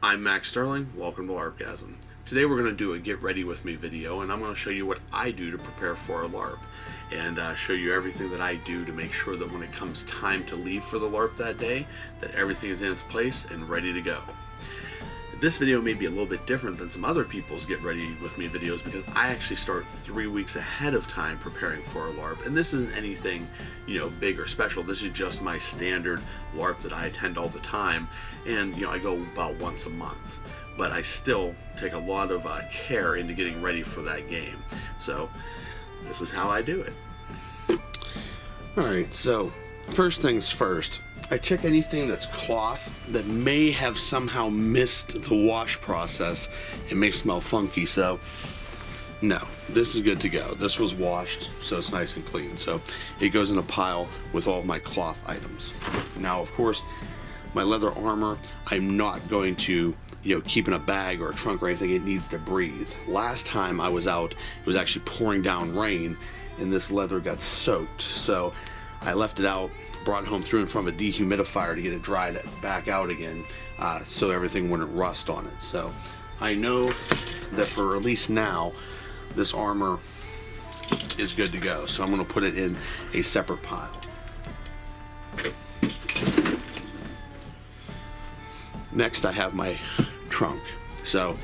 I'm Max Sterling, welcome to larpgasm. Today we're going to do a get ready with me video, and I'm going to show you what I do to prepare for a LARP and show you everything that I do to make sure that when it comes time to leave for the LARP that day, that everything is in its place and ready to go. This video may be a little bit different than some other people's get ready with me videos because I actually start 3 weeks ahead of time preparing for a LARP, and this isn't anything, big or special. This is just my standard LARP that I attend all the time, and I go about once a month, but I still take a lot of care into getting ready for that game. So this is how I do it. Alright, so first things first, I check anything that's cloth that may have somehow missed the wash process and may smell funky. So no, this is good to go. This was washed, so it's nice and clean. So it goes in a pile with all of my cloth items. Now, of course, my leather armor, I'm not going to keep in a bag or a trunk or anything. It needs to breathe. Last time I was out, it was actually pouring down rain and this leather got soaked. So I left it out, brought it home, threw it in front of a dehumidifier to get it dried back out again, so everything wouldn't rust on it. So I know that for at least now, this armor is good to go. So I'm going to put it in a separate pile. Next, I have my trunk. So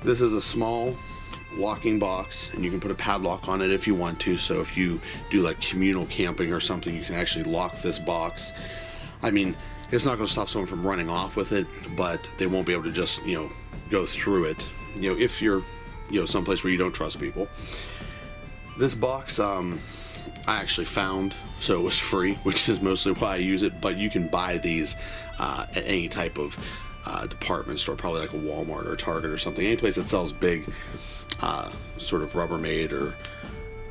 this is a small walking box, and you can put a padlock on it if you want to. So if you do like communal camping or something, you can actually lock this box. I mean, it's not going to stop someone from running off with it, but they won't be able to just go through it if you're someplace where you don't trust people. This box I actually found, so it was free, which is mostly why I use it. But you can buy these at any type of department store, probably like a Walmart or Target or something, any place that sells big sort of Rubbermaid or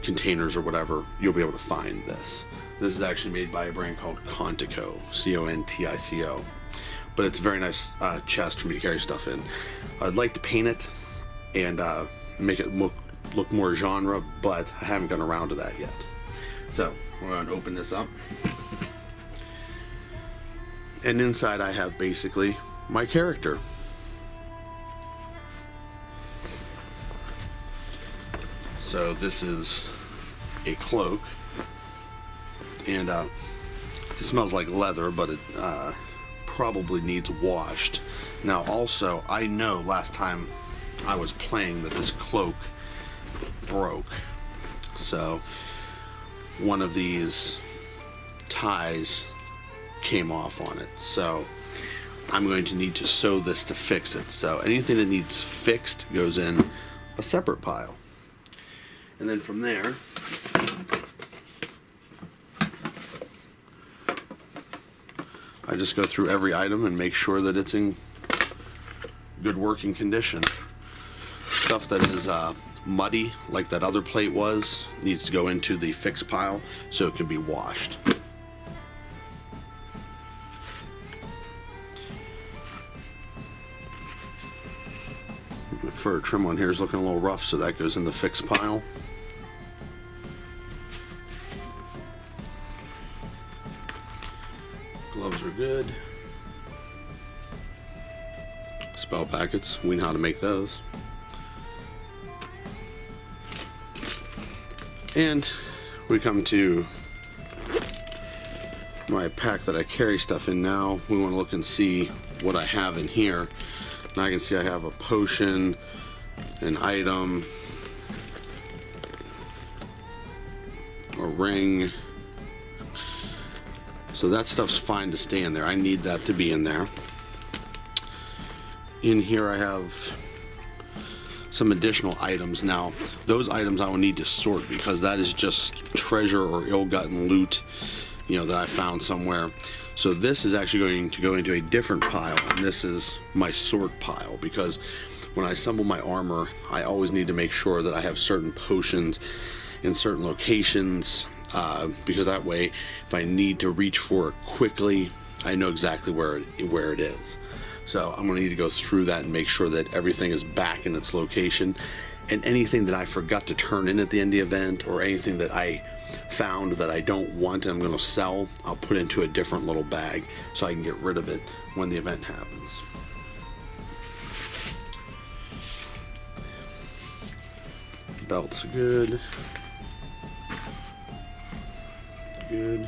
containers or whatever. You'll be able to find this. This is actually made by a brand called Contico, C-O-N-T-I-C-O, but it's a very nice chest for me to carry stuff in. I'd like to paint it and make it look more genre, but I haven't gotten around to that yet. So we're going to open this up, and inside I have basically my character. So this is a cloak, and it smells like leather, but it probably needs washed. Now also, I know last time I was playing that this cloak broke, so one of these ties came off on it. So I'm going to need to sew this to fix it. So anything that needs fixed goes in a separate pile. And then from there, I just go through every item and make sure that it's in good working condition. Stuff that is muddy, like that other plate was, needs to go into the fix pile so it can be washed. The fur trim on here is looking a little rough, so that goes in the fix pile. Gloves are good. Spell packets, we know how to make those. And we come to my pack that I carry stuff in now. We want to look and see what I have in here. And I can see I have a potion, an item, a ring. So that stuff's fine to stay in there. I need that to be in there. In here I have some additional items. Now, those items I will need to sort because that is just treasure or ill-gotten loot, that I found somewhere. So this is actually going to go into a different pile, and this is my sort pile, because when I assemble my armor, I always need to make sure that I have certain potions in certain locations, because that way, if I need to reach for it quickly, I know exactly where it is. So I'm going to need to go through that and make sure that everything is back in its location, and anything that I forgot to turn in at the end of the event, or anything that I found that I don't want and I'm going to sell, I'll put into a different little bag so I can get rid of it when the event happens. Belt's good. Good.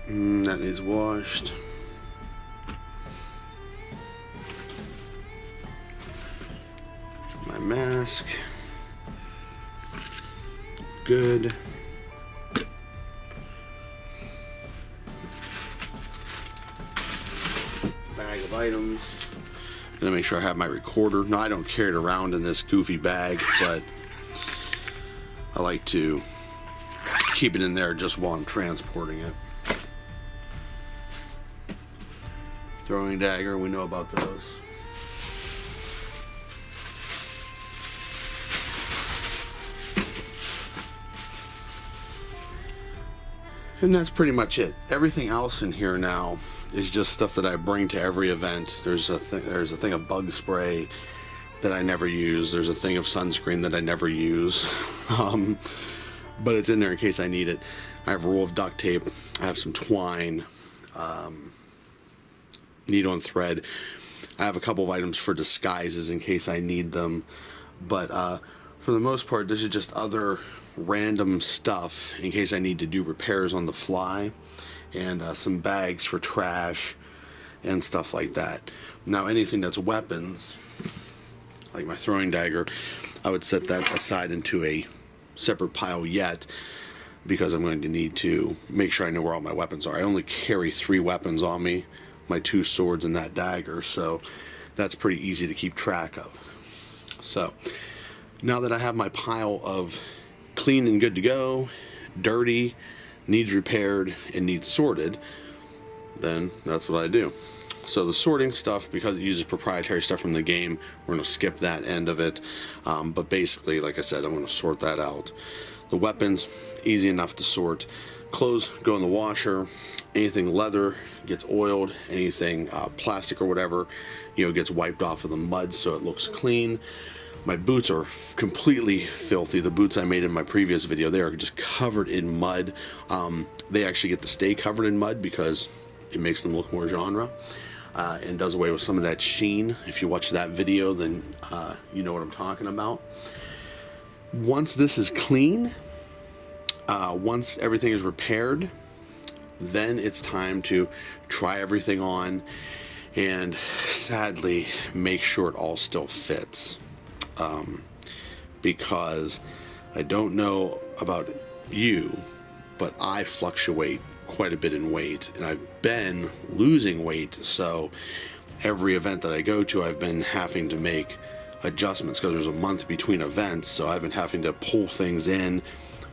That needs washed. My mask. Good. Bag of items. Gonna make sure I have my recorder. No, I don't carry it around in this goofy bag, but I like to keep it in there just while I'm transporting it. Throwing dagger, we know about those. And that's pretty much it. Everything else in here now is just stuff that I bring to every event. There's a thing of bug spray that I never use. There's a thing of sunscreen that I never use. But it's in there in case I need it. I have a roll of duct tape. I have some twine, needle and thread. I have a couple of items for disguises in case I need them. But for the most part, this is just other random stuff in case I need to do repairs on the fly, and some bags for trash and stuff like that. Now anything that's weapons, like my throwing dagger, I would set that aside into a separate pile yet, because I'm going to need to make sure I know where all my weapons are. I only carry 3 weapons on me, my 2 swords and that dagger, so that's pretty easy to keep track of. So now that I have my pile of clean and good to go, dirty, needs repaired, and needs sorted, then that's what I do. So the sorting stuff, because it uses proprietary stuff from the game, we're going to skip that end of it. But basically, like I said, I'm going to sort that out. The weapons, easy enough to sort. Clothes go in the washer. Anything leather gets oiled. Anything plastic or whatever, gets wiped off of the mud so it looks clean. My boots are completely filthy. The boots I made in my previous video, they are just covered in mud. They actually get to stay covered in mud because it makes them look more genre, and does away with some of that sheen. If you watch that video, then you know what I'm talking about. Once this is clean, once everything is repaired, then it's time to try everything on and sadly make sure it all still fits. Because I don't know about you, but I fluctuate quite a bit in weight, and I've been losing weight, so every event that I go to, I've been having to make adjustments because there's a month between events, so I've been having to pull things in.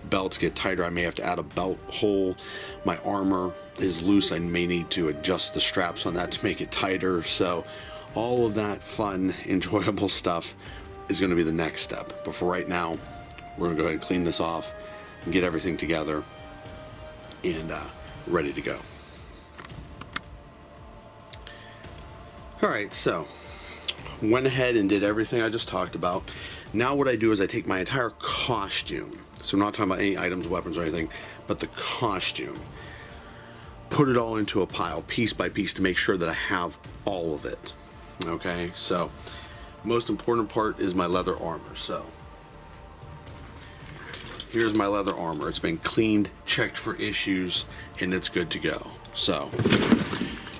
Belts get tighter, I may have to add a belt hole. My armor is loose, I may need to adjust the straps on that to make it tighter. So all of that fun, enjoyable stuff is going to be the next step. But for right now, we're going to go ahead and clean this off and get everything together and ready to go. Alright, so went ahead and did everything I just talked about. Now what I do is I take my entire costume, so I'm not talking about any items, weapons, or anything, but the costume, put it all into a pile, piece by piece, to make sure that I have all of it. Okay, so most important part is my leather armor. So here's my leather armor. It's been cleaned, checked for issues, and it's good to go. So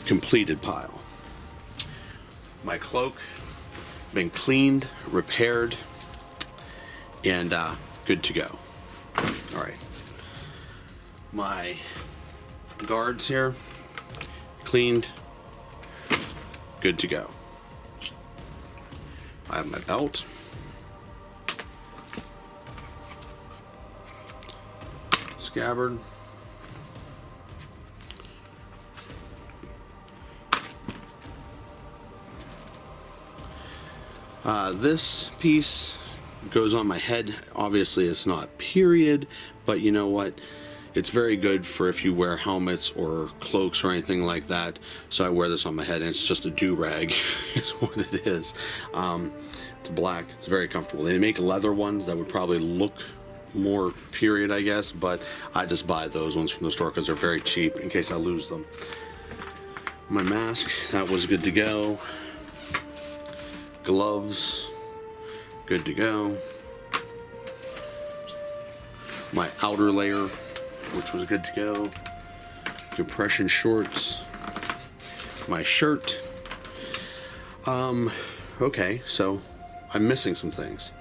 completed pile. My cloak, been cleaned, repaired, and good to go. All right, my guards here, cleaned, good to go. I have my belt, scabbard, this piece goes on my head. Obviously it's not period, but you know what, it's very good for if you wear helmets or cloaks or anything like that. So I wear this on my head, and it's just a do-rag is what it is. It's black, it's very comfortable. They make leather ones that would probably look more period, I guess, but I just buy those ones from the store because they're very cheap in case I lose them. My mask, that was good to go. Gloves, good to go. My outer layer, which was good to go. Compression shorts. My shirt. Okay, so I'm missing some things.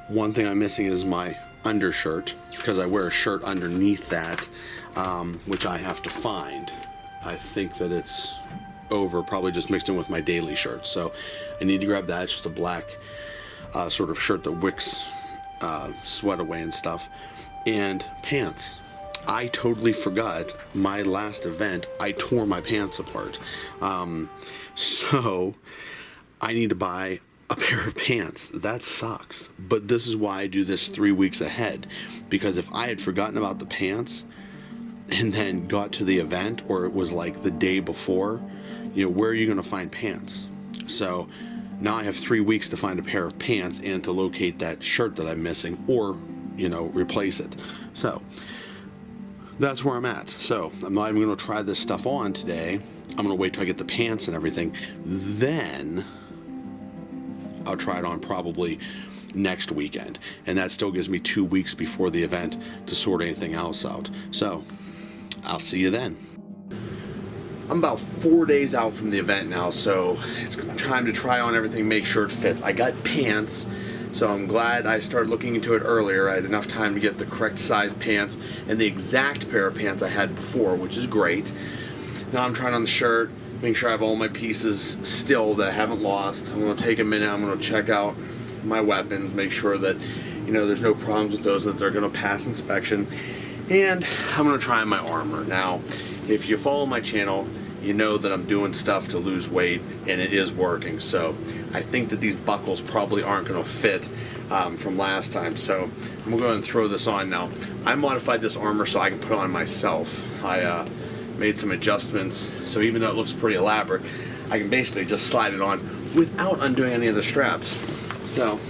One thing I'm missing is my undershirt, because I wear a shirt underneath that, which I have to find. I think that it's over, probably just mixed in with my daily shirt. So I need to grab that. It's just a black sort of shirt that wicks sweat away and stuff. And pants. I totally forgot my last event, I tore my pants apart. So I need to buy a pair of pants. That sucks. But this is why I do this 3 weeks ahead. Because if I had forgotten about the pants and then got to the event, or it was like the day before, you know, where are you going to find pants? So now I have 3 weeks to find a pair of pants and to locate that shirt that I'm missing, or, you know, replace it. So that's where I'm at. So I'm not even going to try this stuff on today. I'm going to wait till I get the pants and everything. Then I'll try it on probably next weekend. And that still gives me 2 weeks before the event to sort anything else out. So I'll see you then. I'm about 4 days out from the event now, so it's time to try on everything, make sure it fits. I got pants, so I'm glad I started looking into it earlier. I had enough time to get the correct size pants and the exact pair of pants I had before, which is great. Now I'm trying on the shirt, making sure I have all my pieces still that I haven't lost. I'm going to take a minute, I'm going to check out my weapons, make sure that, you know, there's no problems with those, that they're going to pass inspection. And I'm going to try on my armor. Now, if you follow my channel, you know that I'm doing stuff to lose weight, and it is working. So I think that these buckles probably aren't going to fit from last time. So I'm going to go ahead and throw this on now. I modified this armor so I can put it on myself. I made some adjustments, so even though it looks pretty elaborate, I can basically just slide it on without undoing any of the straps. So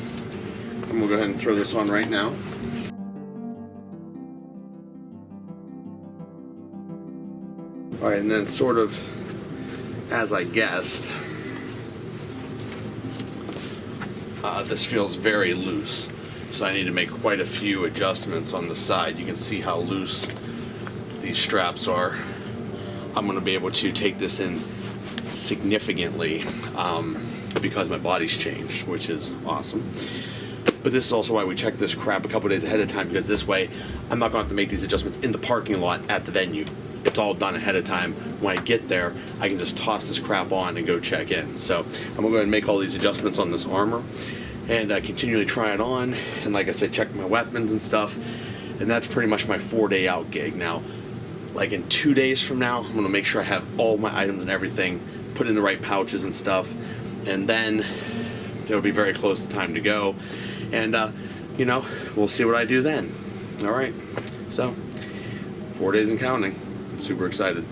I'm going to go ahead and throw this on right now. Alright, and then sort of as I guessed, this feels very loose, so I need to make quite a few adjustments on the side. You can see how loose these straps are. I'm going to be able to take this in significantly because my body's changed, which is awesome. But this is also why we check this crap a couple days ahead of time, because this way I'm not going to have to make these adjustments in the parking lot at the venue. It's all done ahead of time. When I get there, I can just toss this crap on and go check in. So I'm going to go ahead and make all these adjustments on this armor and continually try it on. And like I said, check my weapons and stuff. And that's pretty much my 4-day out gig. Now, like in 2 days from now, I'm going to make sure I have all my items and everything put in the right pouches and stuff. And then it'll be very close to time to go. And, you know, we'll see what I do then. All right. So 4 days and counting. Super excited.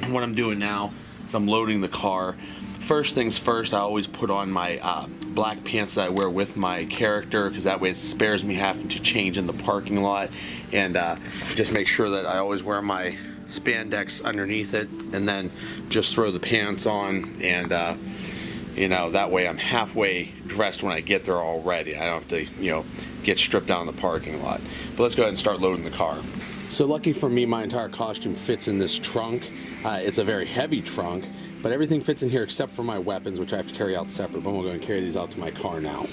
What I'm doing now is I'm loading the car. First things first, I always put on my black pants that I wear with my character, because that way it spares me having to change in the parking lot, and just make sure that I always wear my spandex underneath it, and then just throw the pants on, and you know, that way I'm halfway dressed when I get there already. I don't have to, you know, get stripped down in the parking lot. But let's go ahead and start loading the car. So lucky for me, my entire costume fits in this trunk. It's a very heavy trunk, but everything fits in here except for my weapons, which I have to carry out separate. But I'm going to carry these out to my car now.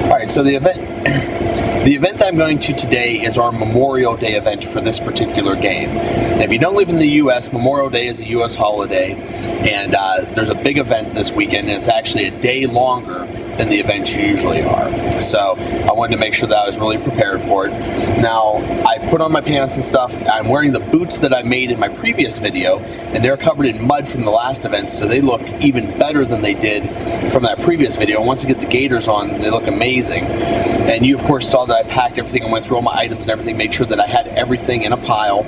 Alright, so the event I'm going to today is our Memorial Day event for this particular game. Now, if you don't live in the U.S., Memorial Day is a U.S. holiday, and there's a big event this weekend, and it's actually a day longer than the events usually are. So I wanted to make sure that I was really prepared for it. Now, I put on my pants and stuff. I'm wearing the boots that I made in my previous video, and they're covered in mud from the last event, so they look even better than they did from that previous video. And once I get the gaiters on, they look amazing. And you, of course, saw that I packed everything and went through all my items and everything, made sure that I had everything in a pile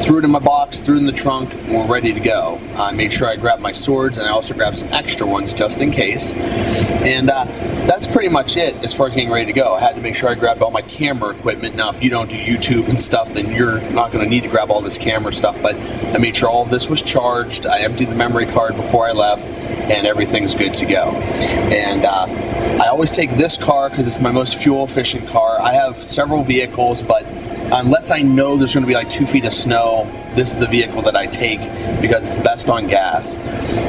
threw it in my box, threw it in the trunk, and we're ready to go. I made sure I grabbed my swords, and I also grabbed some extra ones just in case. And that's pretty much it as far as getting ready to go. I had to make sure I grabbed all my camera equipment. Now, if you don't do YouTube and stuff, then you're not going to need to grab all this camera stuff, but I made sure all of this was charged. I emptied the memory card before I left, and everything's good to go. And I always take this car because it's my most fuel efficient car. I have several vehicles, but unless I know there's going to be like 2 feet of snow, this is the vehicle that I take because it's best on gas.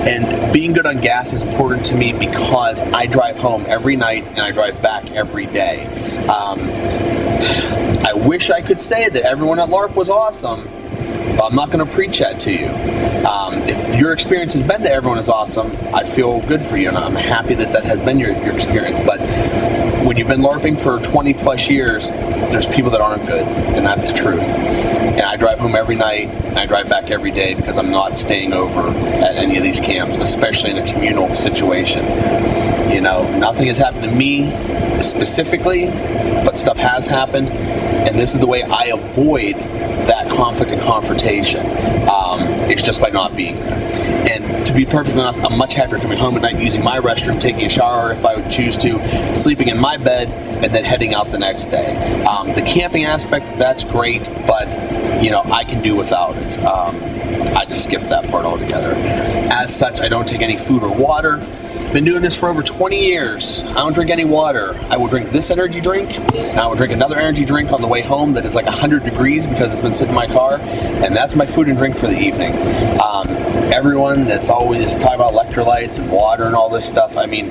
And being good on gas is important to me because I drive home every night and I drive back every day. I wish I could say that everyone at LARP was awesome, but I'm not going to preach that to you. If your experience has been that everyone is awesome, I feel good for you, and I'm happy that that has been your experience. But when you've been LARPing for 20 plus years, there's people that aren't good, and that's the truth. And I drive home every night, and I drive back every day because I'm not staying over at any of these camps, especially in a communal situation. You know, nothing has happened to me specifically, but stuff has happened, and this is the way I avoid that conflict and confrontation. It's just by not being there. And to be perfectly honest, I'm much happier coming home at night, using my restroom, taking a shower if I would choose to, sleeping in my bed, and then heading out the next day. The camping aspect, that's great, but you know, I can do without it. I just skip that part altogether. As such, I don't take any food or water. Been doing this for over 20 years. I don't drink any water. I will drink this energy drink, and I will drink another energy drink on the way home that is like 100 degrees because it's been sitting in my car, and that's my food and drink for the evening. Everyone that's always talking about electrolytes and water and all this stuff, I mean,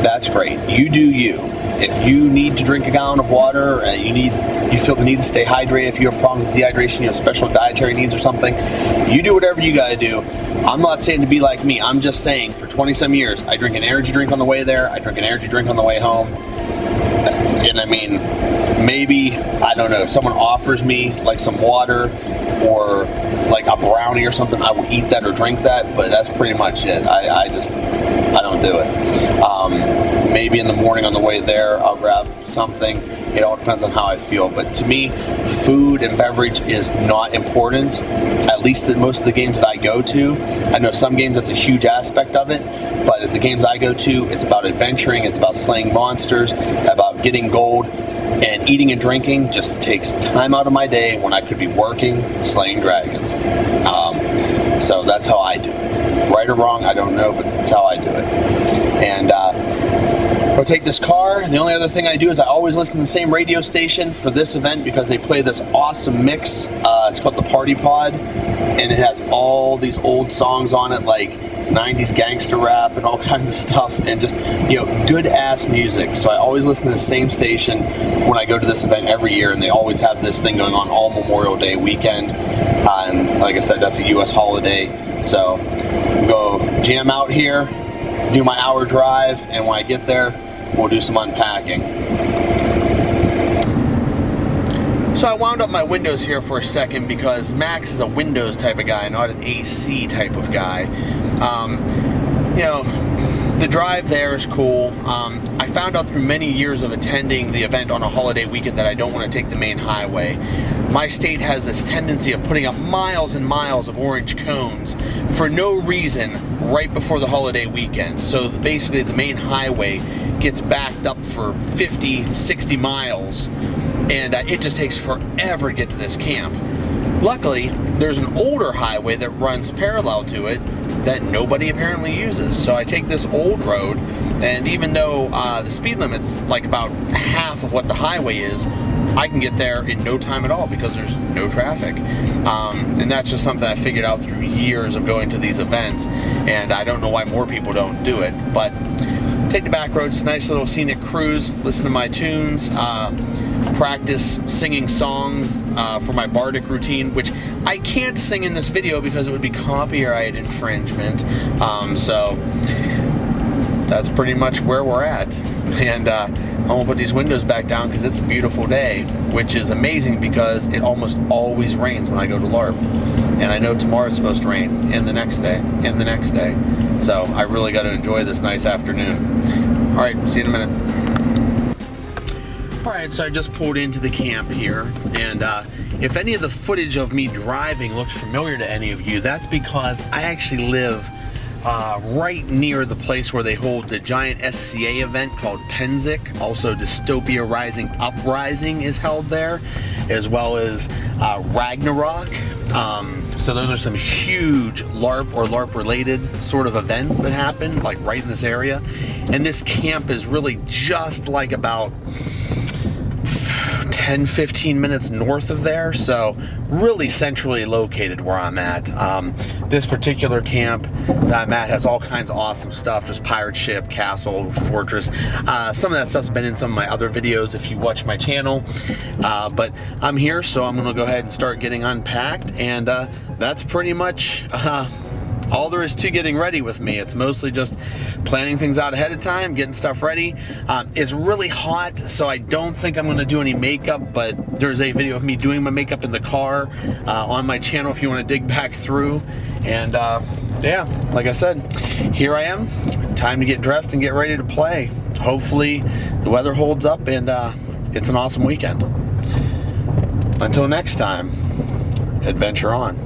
that's great. You do you. If you need to drink a gallon of water, you feel the need to stay hydrated, if you have problems with dehydration, you have special dietary needs or something, you do whatever you gotta do. I'm not saying to be like me. I'm just saying for 20-some years, I drink an energy drink on the way there, I drink an energy drink on the way home. And I mean, maybe, I don't know, if someone offers me like some water or like a brownie or something, I will eat that or drink that, but that's pretty much it. I don't do it. Maybe in the morning on the way there, I'll grab something. It all depends on how I feel. But to me, food and beverage is not important, at least at most of the games that I go to. I know some games that's a huge aspect of it, but at the games I go to, it's about adventuring, it's about slaying monsters, about getting gold, and eating and drinking just takes time out of my day when I could be working, slaying dragons. So that's how I do it. Right or wrong, I don't know, but that's how I do it. And I'll take this car. The only other thing I do is I always listen to the same radio station for this event because they play this awesome mix. It's called the Party Pod, and it has all these old songs on it, like 90s gangster rap and all kinds of stuff, and just, you know, good ass music. So I always listen to the same station when I go to this event every year, and they always have this thing going on all Memorial Day weekend. And like I said, that's a US holiday. So go jam out here, do my hour drive, and when I get there, we'll do some unpacking. So I wound up my windows here for a second because Maxx is a Windows type of guy, not an AC type of guy. You know, the drive there is cool. I found out through many years of attending the event on a holiday weekend that I don't want to take the main highway. My state has this tendency of putting up miles and miles of orange cones for no reason right before the holiday weekend. So basically the main highway gets backed up for 50, 60 miles, and it just takes forever to get to this camp. Luckily, there's an older highway that runs parallel to it that nobody apparently uses. So I take this old road, and even though the speed limit's like about half of what the highway is, I can get there in no time at all because there's no traffic. And that's just something I figured out through years of going to these events, and I don't know why more people don't do it. But take the back roads, nice little scenic cruise, listen to my tunes, practice singing songs for my bardic routine, which I can't sing in this video because it would be copyright infringement. So that's pretty much where we're at. And I'm gonna put these windows back down because it's a beautiful day, which is amazing because it almost always rains when I go to LARP. And I know tomorrow's supposed to rain, and the next day, and the next day. So I really got to enjoy this nice afternoon. All right, see you in a minute. Alright, so I just pulled into the camp here, and if any of the footage of me driving looks familiar to any of you, that's because I actually live right near the place where they hold the giant SCA event called Penzik. Also, Dystopia Rising Uprising is held there, as well as Ragnarok. So those are some huge LARP or LARP related sort of events that happen like right in this area. And this camp is really just like about 10-15 minutes north of there, so really centrally located where I'm at. This particular camp that I'm at has all kinds of awesome stuff, just pirate ship, castle, fortress. Some of that stuff's been in some of my other videos if you watch my channel, but I'm here, so I'm gonna go ahead and start getting unpacked, and that's pretty much all there is to getting ready with me. It's mostly just planning things out ahead of time, getting stuff ready. It's really hot, so I don't think I'm gonna do any makeup, but there's a video of me doing my makeup in the car on my channel if you wanna dig back through. And yeah, like I said, here I am, time to get dressed and get ready to play. Hopefully the weather holds up and it's an awesome weekend. Until next time, adventure on.